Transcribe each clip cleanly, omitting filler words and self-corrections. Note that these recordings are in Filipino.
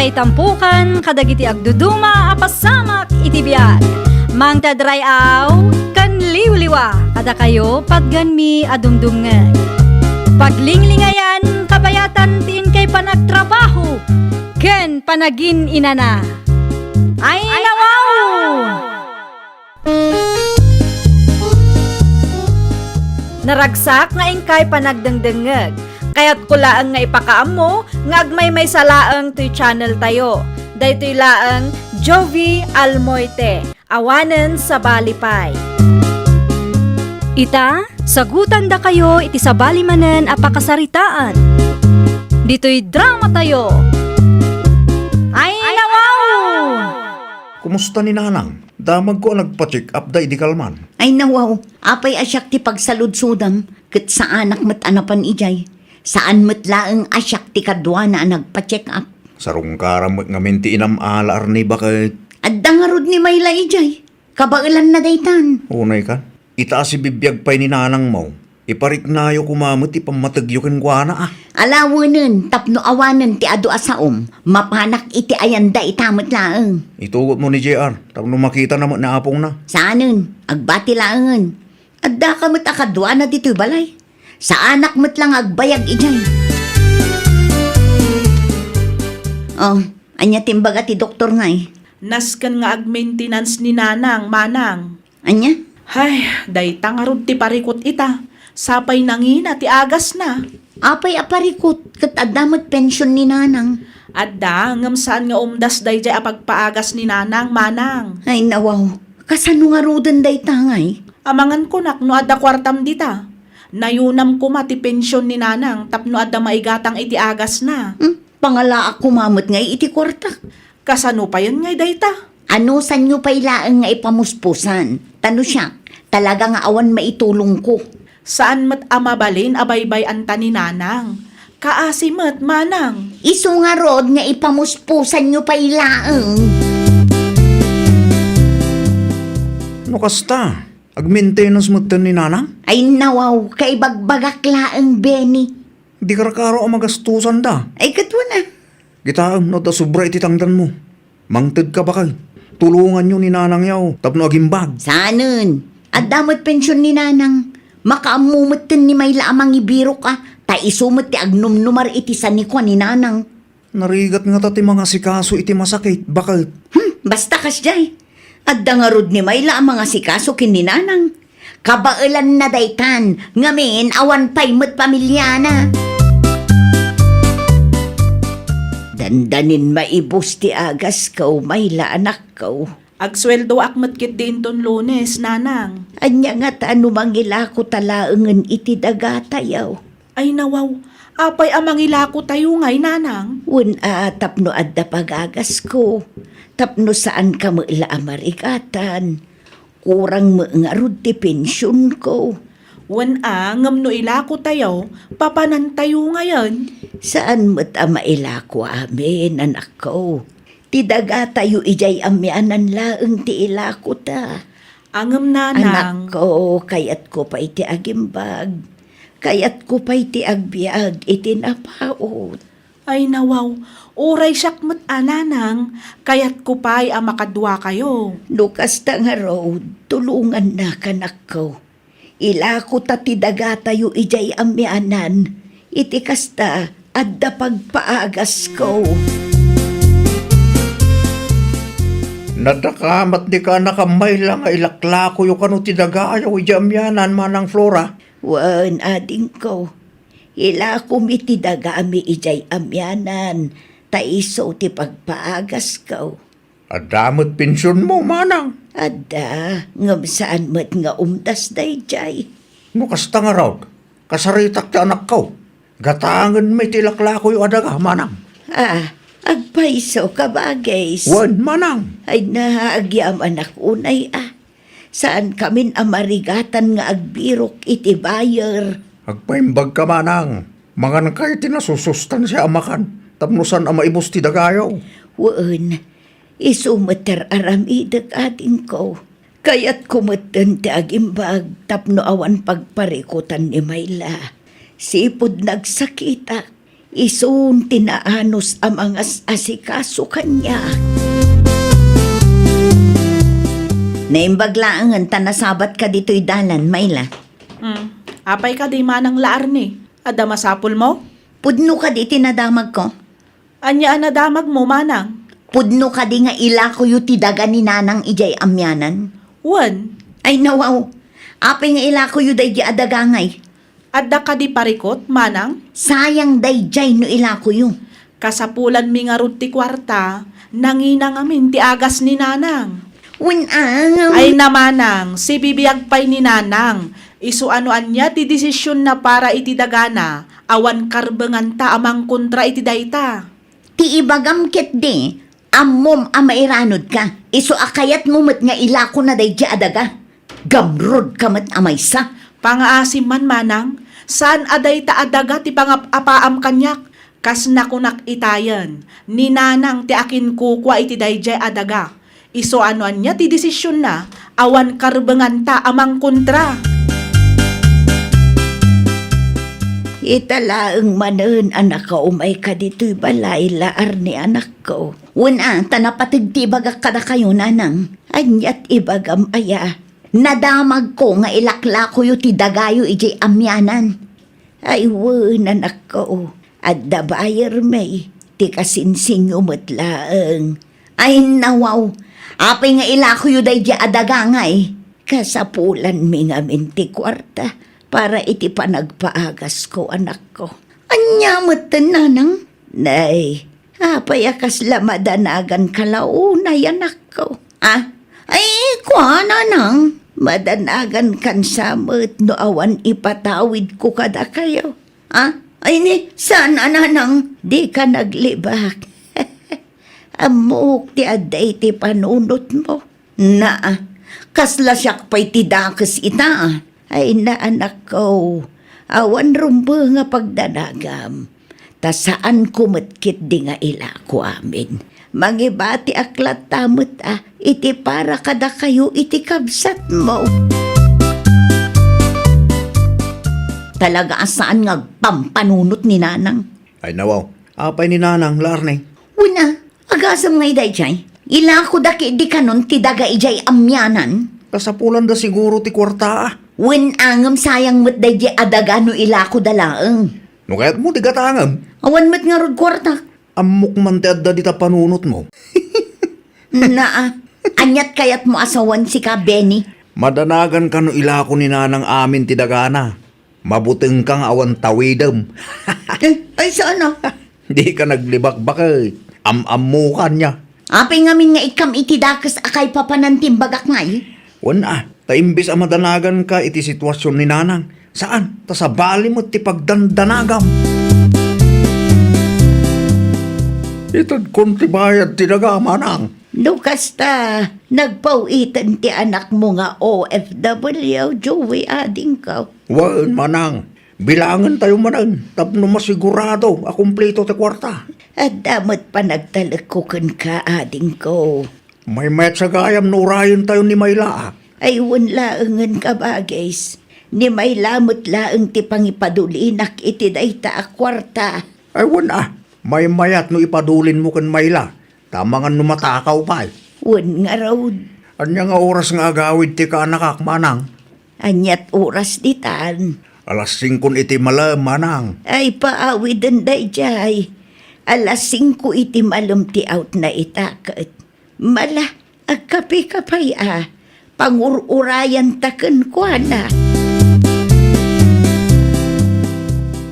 Ngay tampukan, kadagiti agduduma, apasamak iti biag. Mang tadrayaw, kan liwliwa, kada kayo pagganmi adumdumngeg. Paglinglingayan, kabayatan tiin kay panagtrabaho, ken panagin inana. Ay nawaw! Naragsak nga ingkay panagdengdengeg. Kaya't kulaang nga ipakaam mo, nga agmay salaang to'y channel tayo. Daytoy laang Jovi Almoite, awanen sa balipay. Ita, sagutan da kayo iti sa balimanen apakasaritaan. Dito'y drama tayo. Ay nawaw! Kumusta ni Nanang? Damag ko nagpa-check up da idikalman. Ay nawaw, apay asyak ti pagsaludsudam, ket sa anak mat anapan ijay. Saan mat laeng asyak ti kadwa na nagpa-check up. Sarong karamot nga minti inam alar ni bakit. At dangarod ni Mayla ijay, kabailan na daytan. Unay ka? Itaas si bibiyag pa'y ni Nanang mo. Iparik na yo kumamot ipamatagyo ken kuana ah. Alawanen, tapno awanen ti adu asaom, mapanak iti ayanda itamot laeng. Itugot mo ni JR. Tapno makita naman na apong na. Saanen, agbati laengen. At da ka mat akadwa na dito'y balay. Sa anak mo't lang agbayag ijay. Oh, anya timbaga ti doktor nga eh. Naskan nga ag-maintenance ni Nanang, Manang. Anya? Hay, dayta nga rod ti parikot ita. Sapay nangina ti agas na. Apay aparikot, kat adamot pension ni Nanang. Adda, ngam saan nga umdas dayjay apagpaagas ni Nanang, Manang. Ay nawaw, kasano nga rodan day tangay? Amangan ko nak no adda kwartam dita. Nayunam ko mati pensyon ni Nanang tapno adda maigatang iti agas na. Pangala ako mamot ngay iti kwarta. Kasano pa yun ngay dayta? Ano san nyo pa ilaang nga ipamuspusan? Tano siya, talaga nga awan maitulong ko. Saan mat amabalin abaybay anta ni Nanang? Kaasi mat, Manang. Isu nga rod nga ipamuspusan nyo pa ilaang. No kasta? Ag-maintenance mo ni Nanang? Ay nawaw, kay bagbagak laang Benny. Di karakaro ang magastusan da. Ay katwa na. Gitaam no ta sobra iti tangdan mo. Mangted ka ba kay? Tulungan nyo ni Nanang yaw. Tapno agimbag. Sanon, at damot pensyon ni Nanang. Makaamumot ni Mayla amang ibiro ka. Ta isumot ti agnumnumar iti sanikwa ni Nanang. Narigat nga ta ti mga sikaso iti masakit. Bakit? Basta kasjay. At dangarod ni Mayla ang mga sikaso kin ni Nanang. Kabailan na daytan, ngamin awan pa'y mo't pamilyana. Dandanin maibos ti agas kaw, Mayla anak kaw. Agsweldo akmat kit din ton Lunes, Nanang. Anya nga taano mangila ko talaengen iti dagatayaw. Ay nawaw, apay amangila ko tayo ngay, Nanang. Wen tapno adda pagagas ko. Tapno saan ka mo ila amarikatan. Kurang mo nga rod ti pensyon ko. Wan ngam no ilako tayo, papanan tayo ngayon. Saan mo't maila ko amin, anak ko? Ti daga tayo ijay amyanan laeng ti ilako ta. Angam Anak Nanang. ko, kayat ko pa iti agimbag. Kayat ko pa iti agbiag, iti napaot. Ay nawaw, oray siyak mat Nanang, kayat ko pa'y makadwa kayo. Lukas ta nga road, tulungan na kanak ko. Ilako ta ti daga tayo ijay amyanan. Iti kasta, adda pagpaagas ko. Nadakamat di ka nakamay lang ay laklako yung kano ti dagayaw ijamyanan Manang Flora. Wan ading ko. Ila kumiti dagami ijay amyanan. Taiso ti pagpaagas ko. Adamot pensyon mo, Manang. Ada, ngam saan mat nga umdas day jay. No kasta nga raw, kasaritak ti anak ko. Gatangan may tilaklako yung adaga, Manang. Agpaiso ka bagay. Wan, Manang. Ay naagyam anak unay Saan kamin amarigatan nga agbirok iti bayer. Agpaimbag ka, Manang. Mga nakay tinasusustan siya amakan. Tapnusan ang maibos ti dagayaw. Wan, isumater aramidag ating ko. Kaya't kumatan ti agimbag tapno awan pagparikutan ni Mayla. Sipod nagsakita. Isun tinaanos ang mga asikaso kanya. Naimbaglaan tanasabat ka dito'y dalan, Mayla. Apay ka di manang laar ni. Ada masapul mo? Pudno ka di tinadamag ko. Anya anadamag mo manang? Pudno ka di nga ila ko yu tidaga ni nanang ijay amyanan. Wan, Ay nawaw, apay nga ila ko yu day di adagangay. adda ka di parikot manang? Sayang day jay no ila ko yu. Kasapulan mi nga ruti kwarta, nanginang amin ti agas ni nanang. Ay, Ay namanang, si bibiyag pay ni nanang. Isu anoan niya ti desisyon na para iti dagana, awan karbengan ta amang kontra iti dayta. ti ibagam ket di, ammom amairanod ka. Iso akayat mo met nga ila ko na day di adaga. Gamrod ka met amaysa. Pangaasim man manang, saan aday ta adaga ti pangapaam kanyak? Kas nakunak itayan, ni nanang ti akin kukwa iti dayjay adaga. Iso anoan niya ti desisyon na, awan karbengan ta amang kontra. Italaang manen anak ko umay ka dito'y balay laar ni anak ko. Una, tanapatig ti ibagak kada kayo nanang. Anyat ibagam aya. Nadamag ko nga ilakla ko yu ti dagayo ijay amyanan. Ay wen anak ko. At dabayer may ti kasinsin umatlaang. Ay nawaw. Apay nga ila ko yu day di adagangay. Kasapulan mi nga minti kwarta. Para iti panagpaagas ko, anak ko. Anyamot nanang. Nay, apay akas lamadanagan kalaunay, anak ko. Ay, kwa nanang. Madanagan kan samot no awan ipatawid ko kada kayo. Ay ni, saan nanang? Di ka naglibak. Amok ti aday ti panunot mo. Kasla siyak pa'y ti dakes ita. Ay na anak ko, awan rumbo nga pagdanagam. Ta saan kumatkit di nga ila ko amin. Mangibati aklat tamot iti para kada kayo iti kabsat mo. Talaga asaan nga pampanunot ni nanang? Ay nawaw, apay ni nanang, larne. Una, agasam ngay day jay. Ila ko daki di kanon ti daga ijay amyanan. Kasapulan da siguro ti kwarta. Wen angam sayang met day di adagano ila ko dalaeng. No kaya't mo ti gatangam. Awan met nga rod kwarta. Amok man ti adda di ta panunot mo. Anyat kayat mo asawan si ka, Benny. Madanagan ka no ila ko ni nanang amin ti dagana. Mabuteng kang awan tawidem. Ay, saan Di ka naglibak-bakay. Am-am mo kanya. Apay ngamin nga ikam itidakas akay papanantimbagak ngay. Ta imbis ang madanagan ka iti sitwasyon ni nanang. Saan? Ta sa bali mo ti pagdandanagam. Itad kon ti bayad ti daga, manang. Lukas ta, nagpawitan ti anak mo nga OFW, Joey ading ka. Wan, manang. Bilangan tayo manan. Tapno masigurado, akumpleto ti kwarta. At damat pa nagtalikukan ka ading ko. May met sa gayam no urayan tayo ni Mayla. Ay laengan ka bagay. Ni may lamot laeng ti pangipadulinak iti dayta a kwarta. Ay wan may mayat no ipadulin mo kan Mayla. Tama nga numatakaw pa. Wan nga raw. Anya nga oras nga agawid ti ka anakak, manang. Anyat oras ditan. Alas 5 iti malam, manang. Ay paawid ang dayjay. Alas 5 iti malum ti out na itakat. Mala, agkapi-kapay pangururayan taken ko na.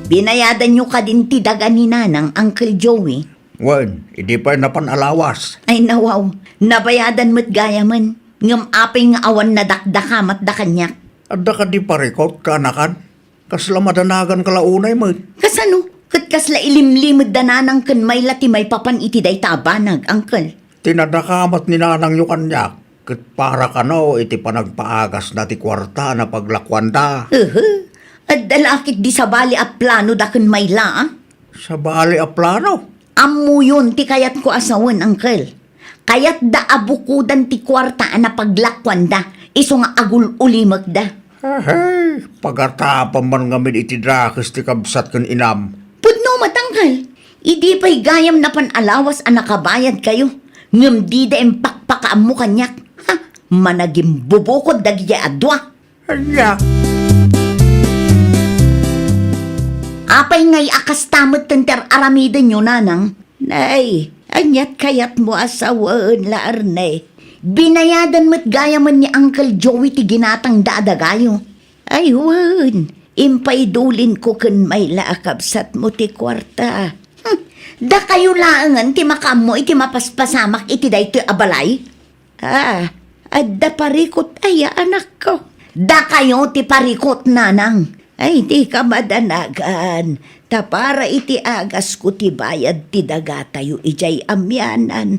Binayadan nyo ka din ti daga ni nanang, Uncle Joey. Wan, hindi pa napanalawas. Ay nawaw, nabayadan mo't gaya man. Ngam apay nga awan na dakdakamat da kanyak. Adda ka di parikot ka anakan. Kasla madanagan kalaunay mo. Kasano? Kat kasla ilimlimod dananang kan may lati may papan iti day tabanag, Uncle. Tinadakamat ni nanang yung kanyak. Kat para ka no, iti panagpaagas na ti kwarta na paglakwanda. At dalakit di sa bali a plano da kan may la, Sa bali a plano. Ammo yun ti kayat ko asawan, Uncle. Kayat da abukudan ti kwarta na paglakwanda. Iso nga agul ulimag da. Hey, pagatapan man ngamin iti drakes ti kabsat kan inam. Pudno matangkal. Idi pa'y gayam na panalawas ang nakabayad kayo. Ngam di da pakpakaam mo kanyak. Ha? Managim bubukod dagya adwa. Anya? Apay ngay akas tamot tenter aramidan nyo, nanang. Nay, anyat kayat mo asawaan laar nay. Binayadan mo't gaya man ni Uncle Joey ti ginatang dadagayo. Ay, wan. Impay dulin ko kun may laakabsat mo ti kwarta. Da kayo laangan ti makam mo iti mapaspasamak iti dayto abalay. Adda parikot ay anak ko. Da kayo ti parikot, nanang. Ay, di ka madanagan. Ta para iti agas ko ti bayad ti dagatayo ijay amyanan.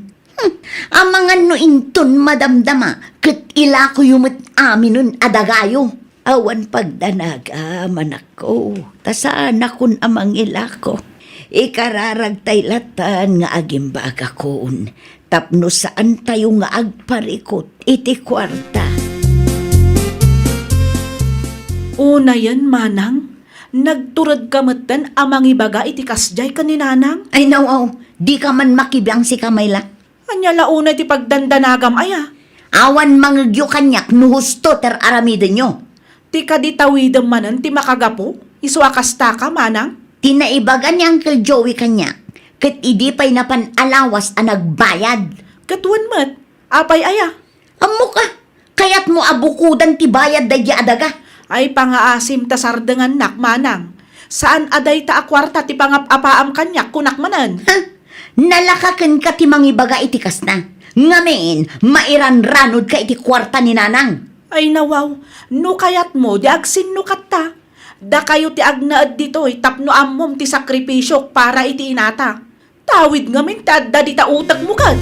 Amangan no inton madamdama, ket ila ko yumot amin nun adagayo. Awan pagdanaga, manak ko. Tasaan akon amang ila ko. Ikararag tay latan nga agimbaga koon. Tapno saan tayo nga agparikot iti kwarta. Una yan, manang. Nagturad ka matan amang ibaga iti kasjay ka ni nanang. Ay nawaw, di ka man makibang si Kamayla. Anya launa ti pagdandanagam aya. Awan mangagyo kanyak no husto ter aramiden nyo. Ti kaditawidem manan ti makagapo. Isuakasta ka, manang. Tinaibagan ni Uncle Joey kanyak. Ket idi pa'y napanalawas ang nagbayad. Katuan mat. Apay aya. Amo ka, kaya't mo abukudan ti bayad dayya adaga. Ay pangaasim ta sardengan nak, manang. Saan aday ta akwarta ti pangapapaam kanyak kunak manan. Ha? Nalakaken ka ti mangibaga iti kasna. Ngamen, mairan-ranod ka iti kwarta ni nanang. Ay nawaw, no kayat mo, di agsinukat ta. Da kayo ti agnaad dito'y tapno ammom ti sakripisyo para iti inata. Tawid ngamin ta adda di ta utak mo kad.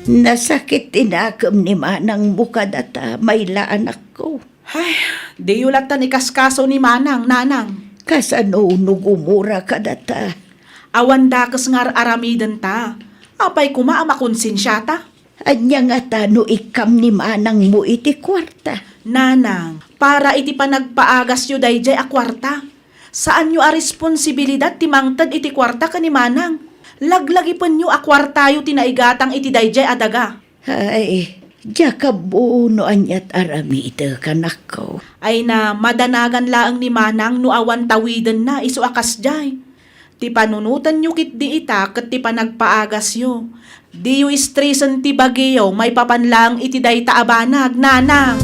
Nasakit tinakam ni manang bukad at mayla anak ko. Ay, di yulatan ikaskaso ni manang, nanang. Kasano nugumura ka data. Awan dakas ngar aramidan ta. Apay kumaama konsensya ta. Anya nga tano ikam ni manang mo iti kwarta. Nanang, para iti panagpaagas yu dayjay a kwarta. Saan yu a responsibilidad ti mangtad iti kwarta ka ni manang? Laglagipan yu a kwarta yu tinaigatang iti dayjay adaga. Ay, diya ka buno anyat aramida kanak ko. Ay na madanagan laang ni manang no awan tawidan na isu akas jay. Ti panunutan yu kit di ita ket ti panagpaagas yu. Di yu istresan ti bagyo may papanlang iti dayta abanag, nanang.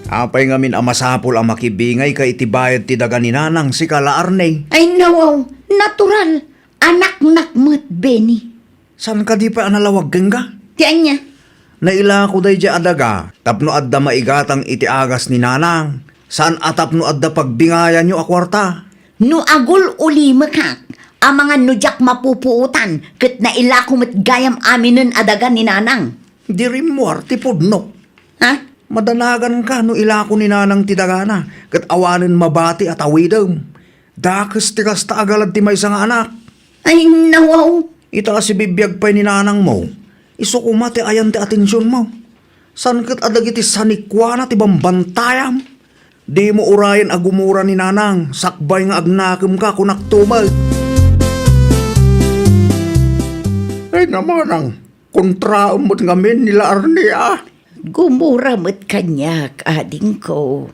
Apay ngamin amasapol ang makibingay ka itibayad ti daga ni nanang si Kalaarney. Ay nawaw, natural. Anak-nak mo't Benny. San ka di pa analawag ka? Tiyan niya. Naila ko day dya adaga, tapno adda maigatang iti agas ni nanang. Saan atapno adda pagbingayan nyo akwarta? No agul uli makak, ang mga nudyak mapupuutan, kat na ilakumot gayam aminin adaga ni nanang. Di rin mo arti pudno. Ha? Madanagan ka no ilako ni nanang tidagana, kat awanin mabati at awidam. Dakas tikas taagalad ti may sang anak. Ay nawaw. Ita si bibiyag pa'y ni nanang mo. Iso kumati ayan ti atensyon mo. San kat adagiti sanikwana ti bambantayam. Di mo urayan agumura ni nanang, sakbay nga agnakem ka kunak tumag. Ay naman ang kontraam mo't ngamin nila Arnia. Gumura mo't kanyak, ading ko.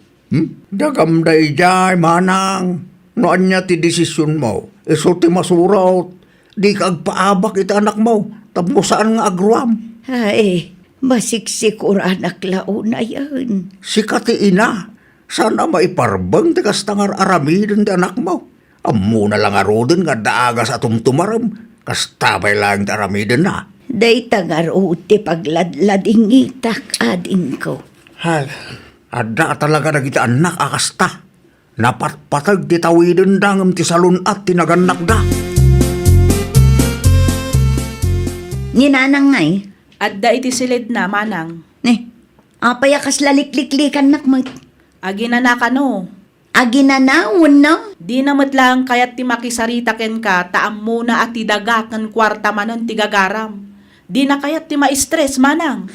Dagamday jay, manang. Noan niya ti desisyon mo. Iso ti masuraw. Di ka agpaabak iti anak mo. Tapno saan nga agruam. Ay, masiksik anak launa yan. Si kati ina. Sana maiparbang ti kastangar aramidin ti anak mo. Ammo na lang arodin nga daagas atum tumaram. Kastabay lang ti aramidin na. Day tangaruti pagladlading itak, ading ko. Hay, ada talaga na kita anak akasta. Napatpatag ti tawidin dangam ti salun at tinaganak da. Ninanang ngay, Adda iti silid na, manang. apayakas lalikliklikan nakmat. Agi na no. Aginanawon no? Di namat lang kayat ti makisarita ken ka taam muna at ti daga ken kwarta manon ti gagaram. Di na kayat ti ma-stress, manang.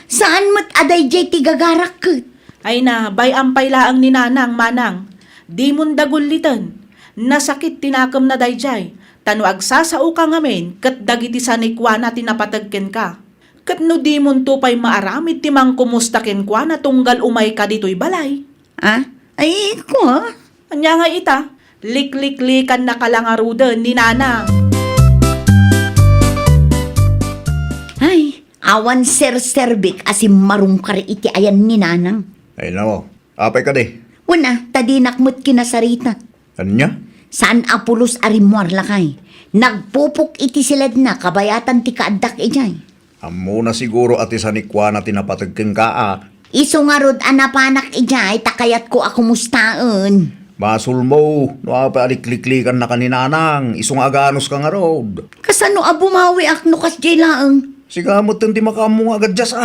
Saan mo't aday jay ti gagarak kat? Ay na, bay ampay laang ni nanang manang. Di mon dagulitan. Nasakit tinakam na dayjay. Tano agsasao ka ngamin, kat dagiti sanikwa na tinapatagken ka. Kat no di mon tupay maaramid timang kumusta ken kwa na tunggal umay ka dito'y balay. Ah? Ay, ko? Anya nga ita, likliklikan na kalangarudan ni nanang. Ay, awan ser-serbik asim marungkar iti ayan ni nanang. Ay nao, apay ka di. Una, tadinakmut kinasarita. Anya? Saan apulos arimuar lakay? Nagpupok iti silad na kabayatan ti kaadak ijay. Amo na siguro ati sanikwa na tinapatagken ka Iso nga rod anapanak ijay, takayat ko ako mustaan. Basul mo, no apa alikliklikan na kaninanang, isong aganos ka nga rod. Kasano abumawi ak nukas jay laeng? Sigamot ti makamong agad jas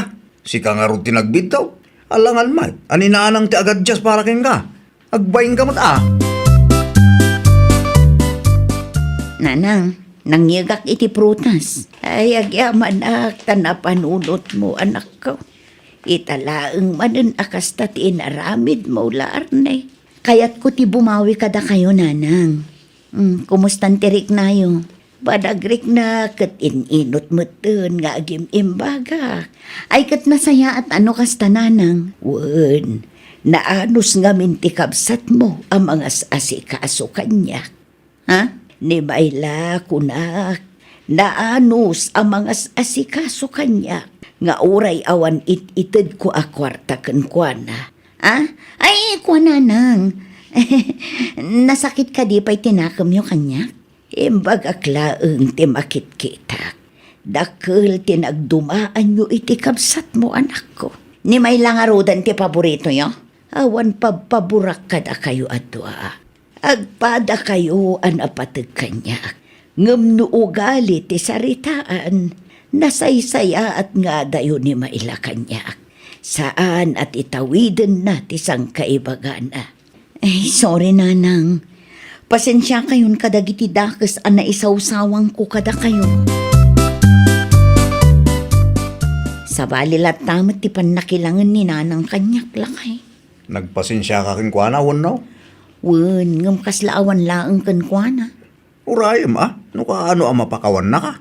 Sika nga rod tinagbid daw. Alangan may, aninanang ti agad jas para ken ka. Agbayin ka mat Nanang, nangyagak iti prutas. Ay, agyaman ak, tanapanunot mo anak ko. Italaeng manen akas tati inaramid mo laarne. Kaya't ko ti bumawi kada kayo, nanang. Kumustan tirik na yo? Badagrik na kat ininot meten nga agim imbaga. Ay kat nasaya at ano kas tananang. Wen, naanos nga minti kabsat mo ang mga asikaso kanya. Ha? Ni Bayla kunak, naanos ang mga asikaso kanya. Nga uray awan itid ko akwarta ken kuana. Ah? Ay, kuana nang. Nasakit ka di pa'y tinakam yung kanya? Imbag aklaeng timakit kita. Dakil tinagdumaan yung itikabsat mo anak ko. Ni may langarodan ti paborito nyo? Awan paburak kada kayo atwa. Agpada kayo an apatag kanya. Ngam no ugali ti saritaan. Nasaysaya at nga dayo ni maila kanya. Saan at itawiden na ti sang kaibagana. Ay, sorry nanang. Pasensya kayon kadagiti dakes an naisawsawang ko kada kayo. Sa balilat tamat ti panakilangan ni nanang kanyak lakay. Nagpasensya ka ken kuana, no? Wen, ngam kaslaawan laang kenkwana. Urayam no kaano ang mapakawan na ka?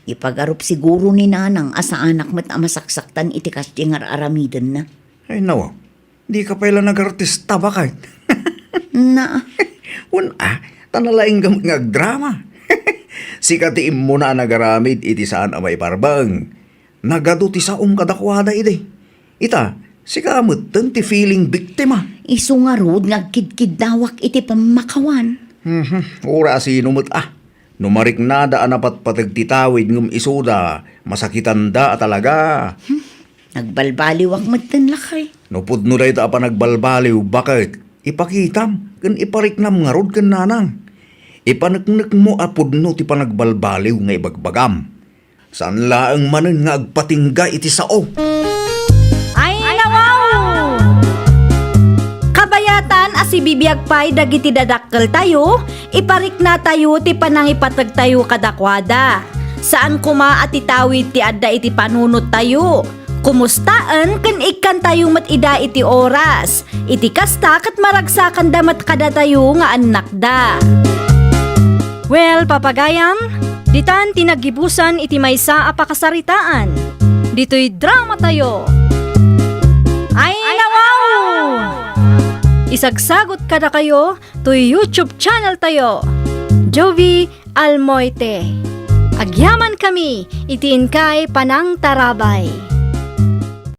Ipagarup siguro ni nanang asa anak mat amasaksaktan iti kastingar aramiden na. Ay nawa, di ka pala nag-artista ba kay? Na, Tanalaing gamang drama. Sikatiim mo na nagaramid iti saan amay parbang. Nagado ti saom kadakwada ide. Ita, sikamot ti feeling biktima. iso nga rod ngagkidkid dawak iti pamakawan. Ura sinumot Numarik na daan apat patagtitawid ngum isuda, masakitan da talaga. Nagbalbaliwak magtan lakay. Nupod no dahi ta pa nagbalbaliw, bakit? Ipakitam, kan ipariknam nga rod kan nanang. Ipanaknak mo apod no ti panagbalbaliw nga ibagbagam. Saan laang manen nga agpatingga iti sao? Ay, nawaw! Kabayatan asi bibiyag pay dagiti dadakkel tayo, iparik na tayo ti panangipatag tayo kadakwada. Saan kuma at itawid ti adda iti panunot tayo? Kumustaan ken ikan tayo matida iti oras. Iti kasta kat maragsakan damat kada tayo nga anak da. Well, papagayam, ditan tinagibusan iti maysa a pakasaritaan. Dito'y drama tayo. Ay, nawaw! Isagsagot kada kayo to YouTube channel tayo. Jovi Almoite. Agyaman kami, itiin kay Panang Tarabay.